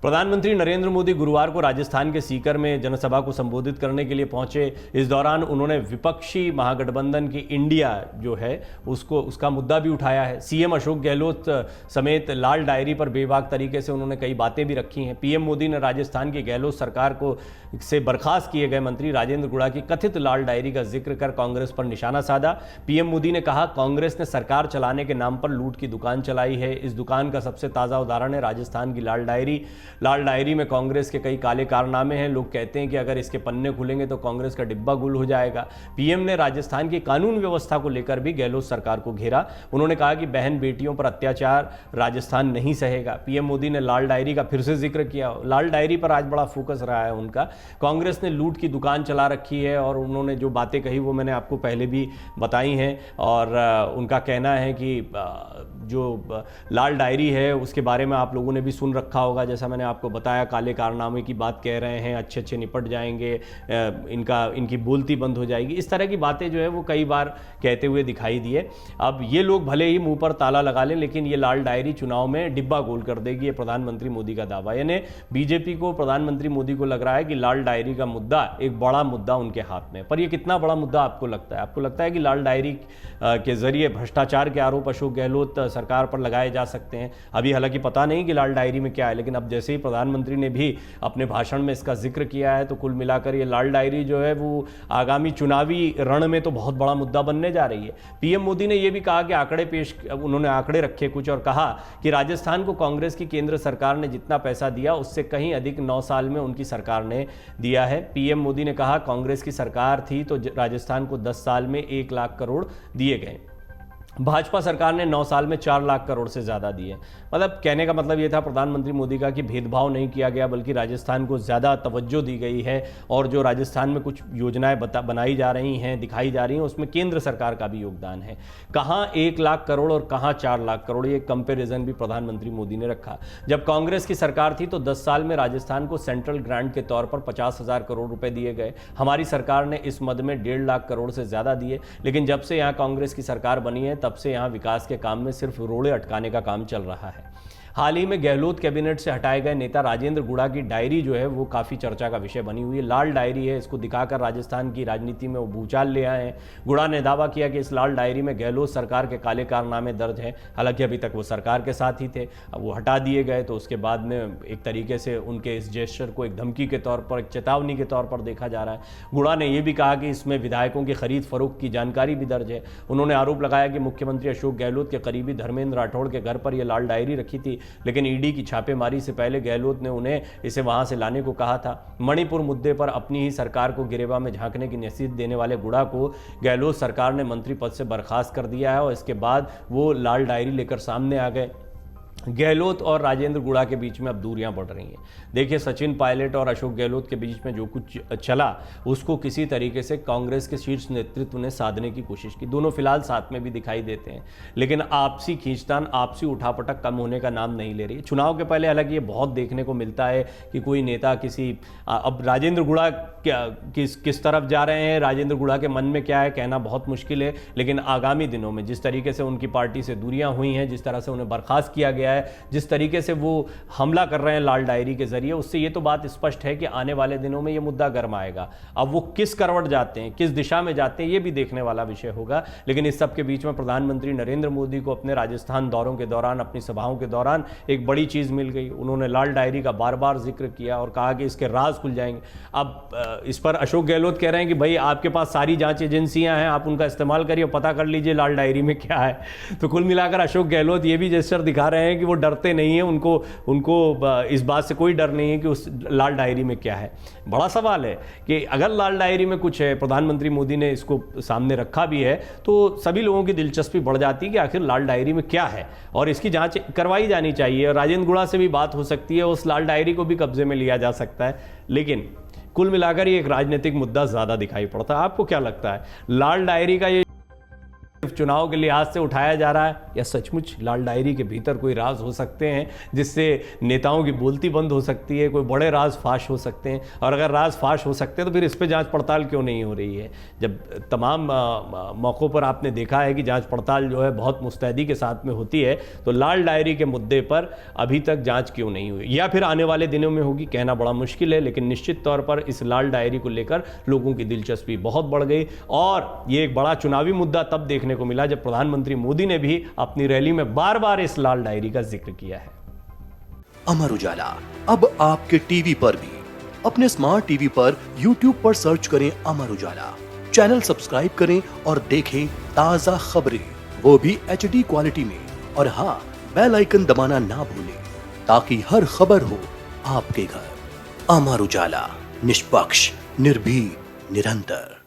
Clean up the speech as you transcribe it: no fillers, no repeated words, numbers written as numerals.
प्रधानमंत्री नरेंद्र मोदी गुरुवार को राजस्थान के सीकर में जनसभा को संबोधित करने के लिए पहुंचे। इस दौरान उन्होंने विपक्षी महागठबंधन की इंडिया जो है उसका मुद्दा भी उठाया है। सीएम अशोक गहलोत समेत लाल डायरी पर बेबाक तरीके से उन्होंने कई बातें भी रखी हैं। पीएम मोदी ने राजस्थान की गहलोत सरकार को से बर्खास्त किए गए मंत्री राजेंद्र गुड़ा की कथित लाल डायरी का जिक्र कर कांग्रेस पर निशाना साधा। पीएम मोदी ने कहा, कांग्रेस ने सरकार चलाने के नाम पर लूट की दुकान चलाई है। इस दुकान का सबसे ताज़ा उदाहरण है राजस्थान की लाल डायरी। लाल डायरी में कांग्रेस के कई काले कारनामे हैं। लोग कहते हैं कि अगर इसके पन्ने खुलेंगे तो कांग्रेस का डिब्बा गुल हो जाएगा। पीएम ने राजस्थान की कानून व्यवस्था को लेकर भी गहलोत सरकार को घेरा। उन्होंने कहा कि बहन बेटियों पर अत्याचार राजस्थान नहीं सहेगा। पीएम मोदी ने लाल डायरी का फिर से जिक्र किया। लाल डायरी पर आज बड़ा फोकस रहा है उनका। कांग्रेस ने लूट की दुकान चला रखी है और उन्होंने जो बातें कही वो मैंने आपको पहले भी बताई हैं। और उनका कहना है कि जो लाल डायरी है उसके बारे में आप लोगों ने भी सुन रखा होगा। जैसा मैंने आपको बताया, काले कारनामे की बात कह रहे हैं, अच्छे अच्छे निपट जाएंगे, इनकी बोलती बंद हो जाएगी। इस तरह की बातें जो है वो कई बार कहते हुए दिखाई दिए। अब ये लोग भले ही मुंह पर ताला लगा लें, लेकिन ये लाल डायरी चुनाव में डिब्बा गोल कर देगी, ये प्रधानमंत्री मोदी का दावा। यानी बीजेपी को, प्रधानमंत्री मोदी को लग रहा है कि लाल डायरी का मुद्दा एक बड़ा मुद्दा उनके हाथ में। पर ये कितना बड़ा मुद्दा आपको लगता है? आपको लगता है कि लाल डायरी के जरिए भ्रष्टाचार के आरोप अशोक गहलोत सरकार पर लगाए जा सकते हैं? अभी हालांकि पता नहीं कि लाल डायरी में क्या है, लेकिन अब जैसे ही प्रधानमंत्री ने भी अपने भाषण में इसका जिक्र किया है तो कुल मिलाकर ये लाल डायरी जो है वो आगामी चुनावी रण में तो बहुत बड़ा मुद्दा बनने जा रही है। पीएम मोदी ने यह भी कहा कि उन्होंने आंकड़े रखे कुछ और कहा कि राजस्थान को कांग्रेस की केंद्र सरकार ने जितना पैसा दिया उससे कहीं अधिक 9 साल में उनकी सरकार ने दिया है। पीएम मोदी ने कहा, कांग्रेस की सरकार थी तो राजस्थान को 10 साल में 1 लाख करोड़ दिए गए, भाजपा सरकार ने 9 साल में 4 लाख करोड़ से ज़्यादा दिए। मतलब कहने का मतलब ये था प्रधानमंत्री मोदी का कि भेदभाव नहीं किया गया, बल्कि राजस्थान को ज़्यादा तवज्जो दी गई है। और जो राजस्थान में कुछ योजनाएं बनाई जा रही हैं, दिखाई जा रही हैं, उसमें केंद्र सरकार का भी योगदान है। कहाँ 1 लाख करोड़ और कहाँ 4 लाख करोड़, ये कंपेरिजन भी प्रधानमंत्री मोदी ने रखा। जब कांग्रेस की सरकार थी तो 10 साल में राजस्थान को सेंट्रल ग्रांट के तौर पर 50,000 करोड़ रुपए दिए गए। हमारी सरकार ने इस मद में 1.5 लाख करोड़ से ज़्यादा दिए। लेकिन जब से यहाँ कांग्रेस की सरकार बनी है तब से यहां विकास के काम में सिर्फ रोड़े अटकाने का काम चल रहा है। हाल ही में गहलोत कैबिनेट से हटाए गए नेता राजेंद्र गुड़ा की डायरी जो है वो काफ़ी चर्चा का विषय बनी हुई है। लाल डायरी है, इसको दिखाकर राजस्थान की राजनीति में वो भूचाल ले आए हैं। गुड़ा ने दावा किया कि इस लाल डायरी में गहलोत सरकार के काले कारनामे दर्ज हैं। हालांकि अभी तक वो सरकार के साथ ही थे, अब वो हटा दिए गए तो उसके बाद में एक तरीके से उनके इस जेस्चर को एक धमकी के तौर पर, एक चेतावनी के तौर पर देखा जा रहा है। गुड़ा ने यह भी कहा कि इसमें विधायकों की खरीद फरोख्त की जानकारी भी दर्ज है। उन्होंने आरोप लगाया कि मुख्यमंत्री अशोक गहलोत के करीबी धर्मेंद्र राठौड़ के घर पर यह लाल डायरी रखी थी, लेकिन ईडी की छापेमारी से पहले गहलोत ने उन्हें इसे वहां से लाने को कहा था। मणिपुर मुद्दे पर अपनी ही सरकार को गिरेबान में झांकने की नसीहत देने वाले गुड़ा को गहलोत सरकार ने मंत्री पद से बर्खास्त कर दिया है और इसके बाद वो लाल डायरी लेकर सामने आ गए। गहलोत और राजेंद्र गुड़ा के बीच में अब दूरियां बढ़ रही हैं। देखिए, सचिन पायलट और अशोक गहलोत के बीच में जो कुछ चला उसको किसी तरीके से कांग्रेस के शीर्ष नेतृत्व ने साधने की कोशिश की। दोनों फिलहाल साथ में भी दिखाई देते हैं, लेकिन आपसी खींचतान, आपसी उठापटक कम होने का नाम नहीं ले रही है। चुनाव के पहले हालांकि ये बहुत देखने को मिलता है कि कोई नेता अब राजेंद्र गुड़ा किस तरफ जा रहे हैं, राजेंद्र गुड़ा के मन में क्या है, कहना बहुत मुश्किल है। लेकिन आगामी दिनों में जिस तरीके से उनकी पार्टी से दूरियां हुई हैं, जिस तरह से उन्हें बर्खास्त किया गया है, जिस तरीके से वो हमला कर रहे हैं लाल डायरी के जरिए, उससे ये तो बात स्पष्ट है कि आने वाले दिनों में ये मुद्दा गर्म आएगा। अब वो किस करवट जाते हैं, किस दिशा में जाते हैं, ये भी देखने वाला विषय होगा। लेकिन इस सब के बीच में प्रधानमंत्री नरेंद्र मोदी को अपने राजस्थान दौरों के दौरान, अपनी सभाओं के दौरान एक बड़ी चीज मिल गई। उन्होंने लाल डायरी का बार बार जिक्र किया और कहा कि इसके राज खुल जाएंगे। अब इस पर अशोक गहलोत कह रहे हैं कि भाई आपके पास सारी जांच एजेंसियां हैं, आप उनका इस्तेमाल करिए, पता कर लीजिए लाल डायरी में क्या है। तो कुल मिलाकर अशोक गहलोत ये भी जेस्चर दिखा रहे हैं कि वो डरते नहीं है, उनको इस बात से कोई डर नहीं है कि उस लाल डायरी में क्या है। बड़ा सवाल है कि अगर लाल डायरी में कुछ है, प्रधानमंत्री मोदी ने इसको सामने रखा भी है, तो सभी लोगों की दिलचस्पी बढ़ जाती है कि आखिर लाल डायरी में क्या है और इसकी जांच करवाई जानी चाहिए। और राजेंद्र गुड़ा से भी बात हो सकती है, उस लाल डायरी को भी कब्जे में लिया जा सकता है। लेकिन कुल मिलाकर ये एक राजनीतिक मुद्दा ज्यादा दिखाई पड़ता है। आपको क्या लगता है, लाल डायरी का ये चुनाव के लिहाज से उठाया जा रहा है, या सचमुच लाल डायरी के भीतर कोई राज हो सकते हैं जिससे नेताओं की बोलती बंद हो सकती है, कोई बड़े राज फाश हो सकते हैं? और अगर राज फाश हो सकते हैं तो फिर इस पर जांच पड़ताल क्यों नहीं हो रही है? जब तमाम मौक़ों पर आपने देखा है कि जांच पड़ताल जो है बहुत मुस्तैदी के साथ में होती है, तो लाल डायरी के मुद्दे पर अभी तक जांच क्यों नहीं हुई? या फिर आने वाले दिनों में होगी, कहना बड़ा मुश्किल है, लेकिन निश्चित तौर पर इस लाल डायरी को लेकर लोगों की दिलचस्पी बहुत बढ़ गई। और ये एक बड़ा चुनावी मुद्दा तब देखने को मिला जब प्रधानमंत्री मोदी ने भी अपनी रैली में बार बार इस लाल डायरी का जिक्र किया है। अमर उजाला अब आपके टीवी पर भी। अपने स्मार्ट टीवी पर YouTube पर सर्च करें अमर उजाला, चैनल सब्सक्राइब करें और देखें ताजा खबरें, वो भी HD क्वालिटी में। और हाँ, बेल आइकन दबाना ना भूलें ताकि हर खबर हो आपके घर। अमर उजाला, निष्पक्ष, निर्भीक, निरंतर।